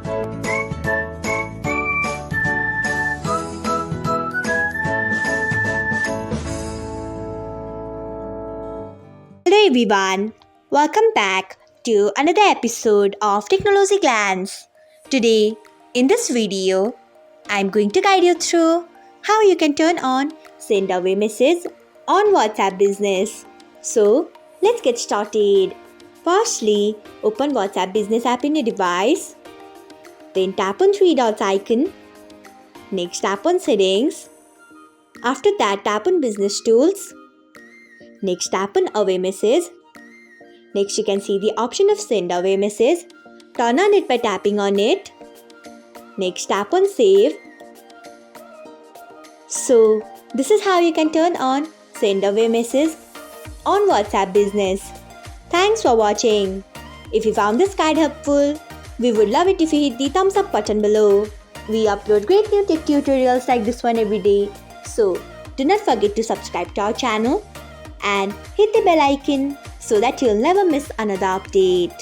Hello everyone, welcome back to another episode of Technologyglance. Today, in this video, I'm going to guide you through how you can turn on send away message on WhatsApp Business. So, let's get started. Firstly, open WhatsApp Business app in your device. Then tap on three dots icon. Next, tap on Settings. After that, tap on Business Tools. Next, tap on Away Message. Next, you can see the option of Send Away Message. Turn on it by tapping on it. Next, tap on Save. So, this is how you can turn on Send Away Message on WhatsApp Business. Thanks for watching. If you found this guide helpful, we would love it if you hit the thumbs up button below. We upload great new tech tutorials like this one every day. So, do not forget to subscribe to our channel and hit the bell icon so that you'll never miss another update.